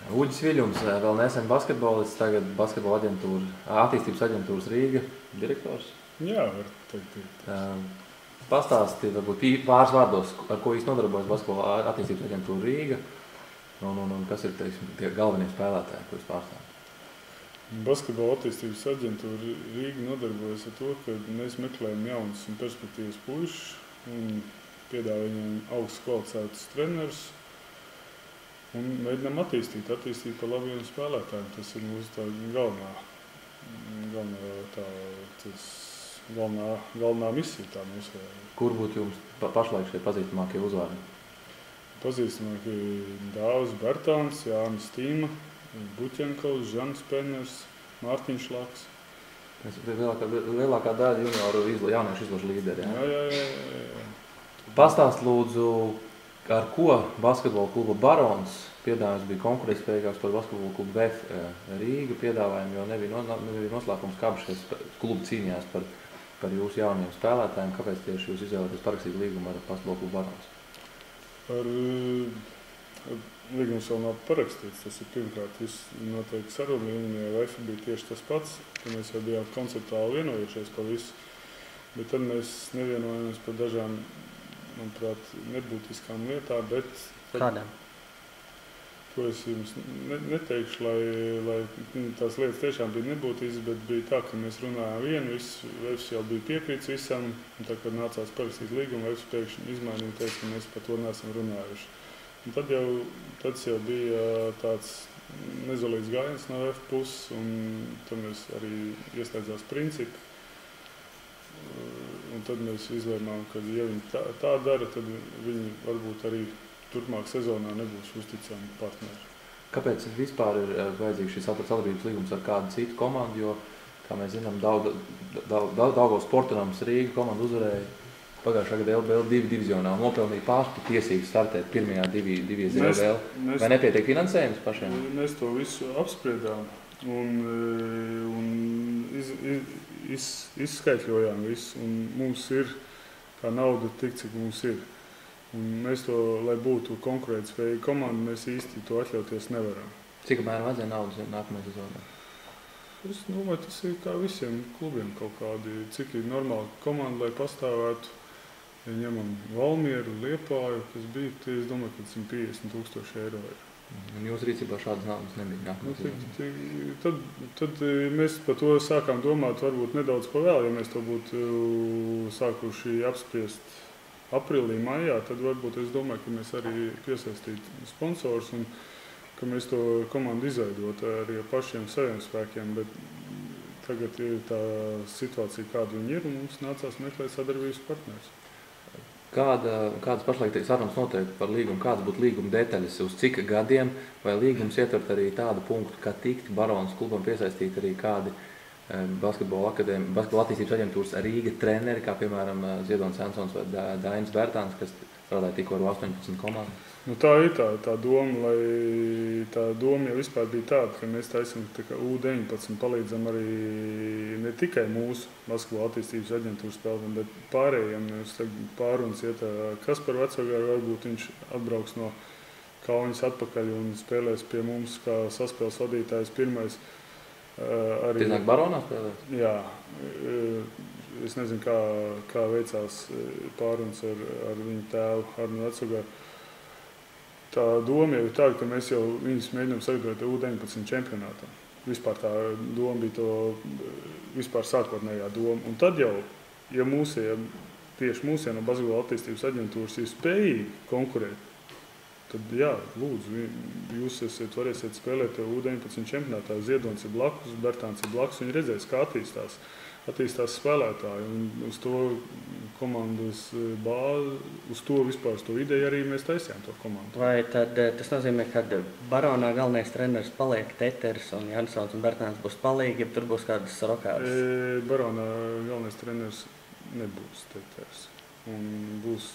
Uģis Viļums, vēl nesen basketbolists, tagad basketbola aģentūra, attīstības aģentūras Rīga direktors. Jā, var teikt. Pastāsti varbūt pāris vārdos, ar ko īsti nodarbojas basketbola attīstības aģentūra Rīga un kas ir, teiksim, tie galvenie spēlētāji, ko jūs pārstāvat? Basketbola attīstības aģentūra Rīga nodarbojas ar to, ka mēs meklējam jaunus un perspektīvas puišus un piedāvājam viņiem augstus kvalificētus trenerus un mēģinām attīstīt par labiem spēlētājiem. Tas ir mūsu tā galvenā misija tā mūsu. Kur būtu jums pašlaik šie pazīstamākie uzvārdi? Pazīstamākie Dāvis Bertāns, Jānis Tīma, Buķenkovs, Žans Penners, Mārtiņš Laks. Tas ir lielākā daļa junioru jauniešu izlažu līderi. Jā. Pastāst lūdzu, ar ko basketbola kluba Barons piedāvājums bija konkurētspējīgāks par basketbola klubu VF Rīga piedāvājumu, jo nebija noslēpums, kā šis klubi cīnījās par jūsu jauniem spēlētājiem. Kāpēc tieši jūs izvēlēties parakstīt līgumu ar basketbola klubu Barons? Līgums vēl nav parakstīts. Tas ir pirmkārt, viss noteikti sarunājumi, jo VF bija tieši tas pats, ka mēs jau bijām konceptuāli vienojušies par visu, bet tad mēs nevienojamies par dažām, manuprāt, nebūtiskām lietām, bet... Kādām? To es jums neteikšu, lai tās lietas tiešām bija nebūtiskas, bet bija tā, ka mēs runājām vienu, VF jau bija piekrīts visam, un tā, kad nācās parakstīt līgumu, VF pēkšņi izmainīja, teica, ka mēs par to neesam runājuši. Un tad jau bija tāds nezolīts gājiens no VF puses, un tad mēs arī iesteidzās principi. Un tad mēs izlēmām, ka ja viņi tā dara, tad viņi varbūt arī turpmāk sezonā nebūs uzticami partneri. Kāpēc vispār ir vajadzīgs šis sadarbības līgums ar kādu citu komandu, jo, kā mēs zinām, Daugavas Sportanams Rīga komanda uzvarēja pagājušā gada LBL 2 divizionā un nopelnīja pašu tiesības startēt pirmajā divīzijā LBL. Vai nepietiek finansējums pašiem? Mēs to visu apspriedām un izskaitļojām visu, un mums ir tā nauda tik, cik mums ir. Un mēs to, lai būtu konkurētspējīga komanda, mēs īsti to atļauties nevaram. Cik apmēram vajadzēja naudas nākamajā sezonā? Es domāju, tas ir kā visiem klubiem kaut kādi, cik ir normāli komanda, lai pastāvētu. Ja ņemam Valmieru, Liepāju, kas bija, es domāju, ka 150,000 eiro ir. Un jūsu rīcībā šādas naudas nebija nākamajā? Tad mēs par to sākām domāt varbūt nedaudz pavēl, ja mēs to būtu sākuši apspriest aprīlī, maijā, tad varbūt es domāju, ka mēs arī piesaistītu sponsors un ka mēs to komandu izveidot arī ar pašiem saviem spēkiem, bet tagad ir tā situācija, kāda viņi ir, un mums nācās meklēt sadarbības partners. Kādas pašlaik sarunas noteikti par līgumu, kādas būtu līguma detaļas, uz cik gadiem, vai līgums ietvert arī tādu punktu, ka tikt Baronas klubam piesaistīt arī kādi basketbola attīstības aģentūras Rīga treneri, kā piemēram Ziedons Ansons vai Dainis Bertāns, kas strādāja tikko ar 18 komandu? Nu, tā ir tā doma, tā doma jau vispār bija tāda, ka mēs taisam U19 palīdzam arī ne tikai mūsu basketbola attīstības aģentūras spēlētājiem, bet pārējiem. Pārunas iet Kasparu Vecogāru, varbūt viņš atbrauks no Kaunas atpakaļ un spēlēs pie mums kā saspēles vadītājs pirmais. Tiesnāk Baronā spēlēt? Jā. Es nezinu, kā veicās pārunas ar viņu tēvu Arnu Vecogāru. Tā doma jau ir tāda, ka mēs jau viņus mēģinām sagatavot U19 čempionātā. Vispār tā doma bija vispār sākotnējā doma. Un tad jau, ja tieši mūsiem no basketbola attīstības aģentūras ir spējīgi konkurēt, tad jā, lūdzu, jūs varēsiet spēlēt U19 čempionātā. Ziedons ir blakus, Bertāns ir blakus, viņi redzēs, kā attīstās spēlētāji. Un uz to komandas bāzi, uz to vispār uz to ideju arī mēs taisījām to komandu. Vai tad tas nozīmē, ka Baronā galvenais treneris paliek Teters un Jansons un Bertāns būs palīgi, ja tur būs kādas rokādas? Baronā galvenais treneris nebūs Teters. Un būs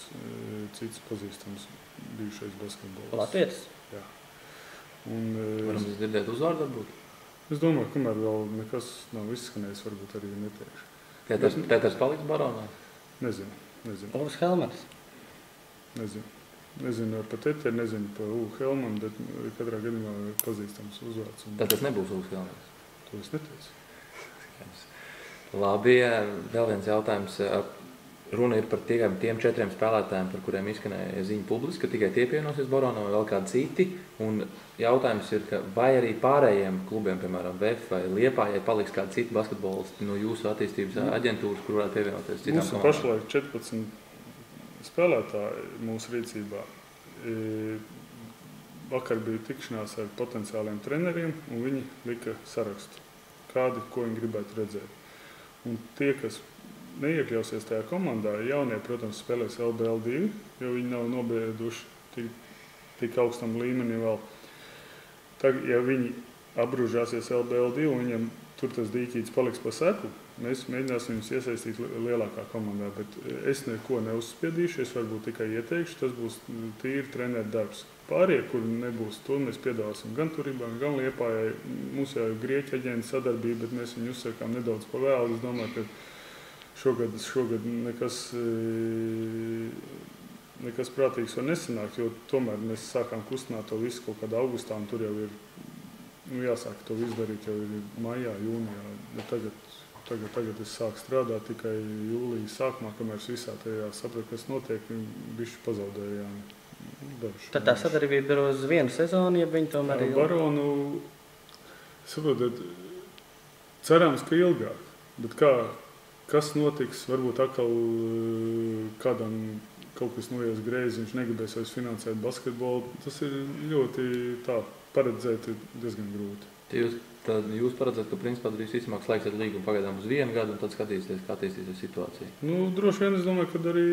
cits pazīstams bijušais basketbols. Latvietis? Jā. Varam dzirdēt uzvārdu varbūt? Es domāju, kamēr vēl nekas nav izskanējis, varbūt arī neteikšu. Teters paliks Baronā? Nezinu. Ulris Helmers? Nezinu. Nezinu par Teteri, nezinu par Ugu Helmanu, bet katrā gadījumā ir pazīstams uzvārds. Tad tas nebūs Ugus Helmans? To es neteicu. Labi, vēl viens jautājums. Runa ir par tiem 4 spēlētājiem, par kuriem izskanēja ziņa publiski, ka tikai tie pievienosies Baronā vai vēl kādi citi. Un jautājums ir, ka vai arī pārējiem klubiem, piemēram, VF vai Liepājai, paliks kādi citi basketbolisti no jūsu attīstības aģentūras, kur varētu pievienoties citām komandām? Mums pašlaik 14 spēlētāji mūsu rīcībā. Vakar bija tikšanās ar potenciāliem treneriem, un viņi lika sarakstu, kādi, ko viņi gribētu redzēt. Un tie, kas neiekļausies tajā komandā, jaunie, protams, spēlēs LBL2, jo viņi nav nobieduši tik augstam līmenī vēl. Tagad, ja viņi apbrūžāsies LBL2 un viņam tur tas dīķīts paliks pa seku, mēs mēģināsim viņus iesaistīt lielākā komandā, bet es neko neuzspiedīšu, es varbūt tikai ieteikšu, tas būs tīri treneru darbs. Pārējie, kur nebūs, to mēs piedāvāsim gan Turībām, gan Liepājai. Mums jau ir Grieķu aģenta sadarbība, bet mēs viņu uzsākām nedaudz pa vēlu. Es domāju, ka šogad nekas prātīgs var nesanākt, jo tomēr mēs sākām kustināt to visu kaut kādā augustā, un tur jau ir, jāsāk to visu darīt jau ir maijā, jūnijā. Bet tagad es sāku strādāt tikai jūlijas sākumā, kamēr es visā tajā sapratu, kas notiek, bišķi pazaudējām. Tad tā sadarbība ir uz vienu sezonu, ja viņi tomēr ir... Baronu, saprotat, cerams, ka ilgāk, bet kas notiks, varbūt atkal kādam kaut kas noies greizi, viņš negribēs vairs finansēt basketbolu, tas ir ļoti tā, paredzēt ir diezgan grūti. Jūs paredzat, ka principā visticamāk slēgsiet līgumu pagaidām uz 1 gadu un tad skatīsieties, kā attīstīsies situācija? Droši vien es domāju, ka arī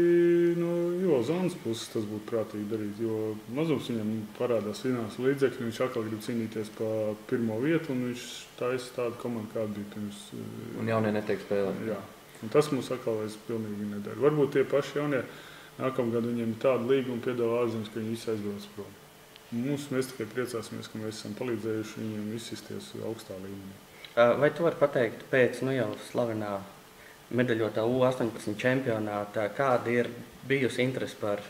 no Zonas puses tas būtu prātīgi darīt, jo mazums viņam parādās finansu līdzekļi, viņš atkal grib cīnīties pa pirmo vietu un viņš taisa tādu komandu, kāda bija pirms... Un jaunie netiek spēlēt? Jā, un tas mums atkal vairs pilnīgi nedara. Varbūt tie paši jaunie nākamgad viņiem tādu līgumu piedāvā ārzemes, ka viņi visi aizbrauc prom. Mēs tikai priecāsimies, ka mēs esam palīdzējuši viņiem izsisties augstā līmenī. Vai tu vari pateikt pēc jau slavenā medaļotā U18 čempionātā, kāda ir bijusi interese par,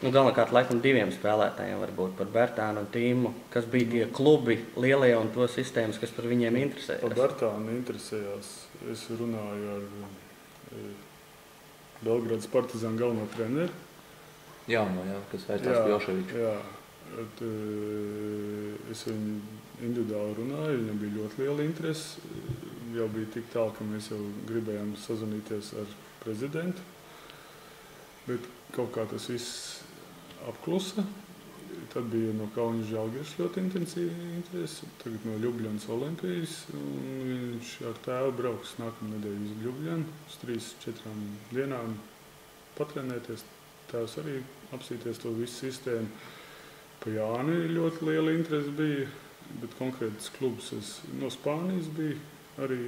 galvenokārt laikam 2 spēlētājiem, varbūt par Bertānu un Tīmu, kas bija tie klubi lielie un to sistēmas, kas par viņiem interesējās? Par Bertānu interesējās. Es runāju ar Belgradas Partizānu galveno treneru. Kas aizstās Joševiču. Jā. Es viņu individuāli runāju, viņam bija ļoti liela interese. Jau bija tik tālu, ka mēs jau gribējām sazvanīties ar prezidentu. Bet kaut kā tas viss apklusa. Tad bija no Kaunas Žalgiris ļoti intensīva interese. Tagad no Ļubļanas Olimpijas. Viņš ar tēvu brauks nākamā nedēļa uz Ļubļanu. Uz 3-4 dienām patrenēties. Tēvs arī apsīties to visu sistēmu. Pa Jāni ļoti liela interese bija, bet konkrētas klubs no Spānijas bija arī.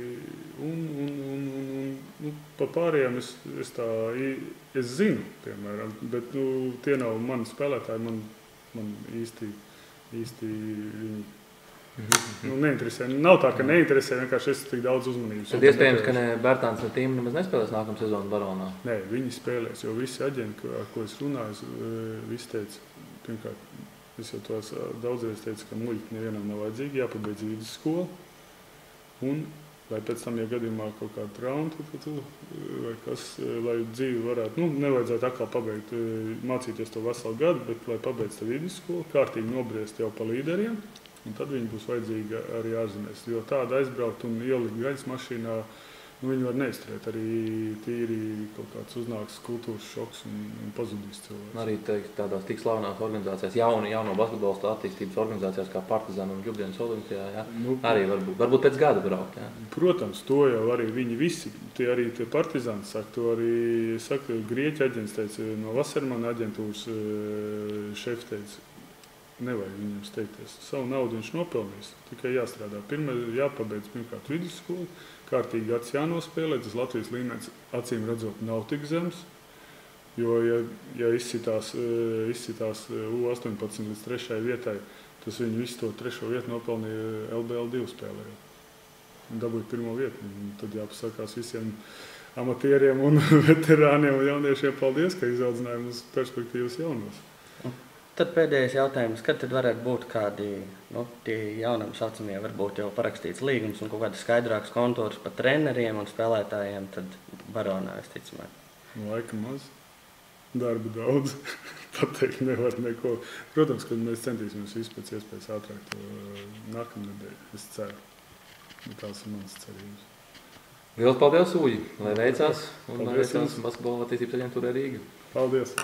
Pa pārējiem es zinu, piemēram, bet tie nav mani spēlētāji, man īsti viņi neinteresē. Nav tā, ka neinteresē, vienkārši es tik daudz uzmanības. Tad iespējams, ka Bertāns un Tīma nemaz nespēlēs nākamā sezonu Baronā? Nē, viņi spēlēs, jo visi aģenti, ar ko es runāju, visi teica, pirmkārt, es jau tos daudzreiz teicu, ka muļķi nevienam nav vajadzīgi, jāpabeidz vidusskolu. Un, lai pēc tam, ja gadījumā kaut kādu traumu, vai kas, lai dzīvi varētu, nevajadzētu atkal pabeigt, mācīties to veselu gadu, bet lai pabeidz to vidusskolu, kārtīgi nobriest jau pa līderiem. Un tad viņi būs vajadzīgi arī ārzemēs. Jo tāda aizbraukt un ielikt gaļas mašīnā, viņi var neizturēt. Arī tīri kaut kāds uznāks kultūras šoks un pazudīs cilvēks. Arī tādās tik slavenās organizācijās, jauno basketbolistu attīstības organizācijās kā Partizāna un Ļubļanas Olimpijā, arī varbūt pēc gada braukt. Jā. Protams, to jau arī viņi visi, arī tie Partizāni saka, to arī saka Grieķu aģents teica, no Vasermana aģentūras šefs teica. Nevajag viņam steigties. Savu naudu viņš nopelnīs, tikai jāstrādā. Jāpabeidz pirmkārt vidusskolu, kārtīgi gads jānospēlē, tas Latvijas līmenis acīm redzot nav tik zems, jo, ja izsitās U18 līdz 3. vietai, tas viņi visu to 3. vietu nopelnīja LBL2 spēlējot. Dabūja 1. vietu, un tad jāpasakās visiem amatieriem un veterāniem un jauniešiem paldies, ka izaudzināja mums perspektīvas jaunos. Tad pēdējais jautājums, kad tad varētu būt kādi, tie jaunam saucamie, varbūt jau parakstīts līgums un kaut kāds skaidrāks kontūrs par treneriem un spēlētājiem, tad Baronā, es ticamāk. Laika maz, darba daudz, pateikt nevar neko. Protams, ka mēs centīsimies visu pēc iespējas ātrāk to nākamnedēļ, es ceru. Tās ir manas cerības. Liels paldies, Uģi, lai veicās un Paldies veicās basketbola attīstības aģentūrai Rīga. Paldies!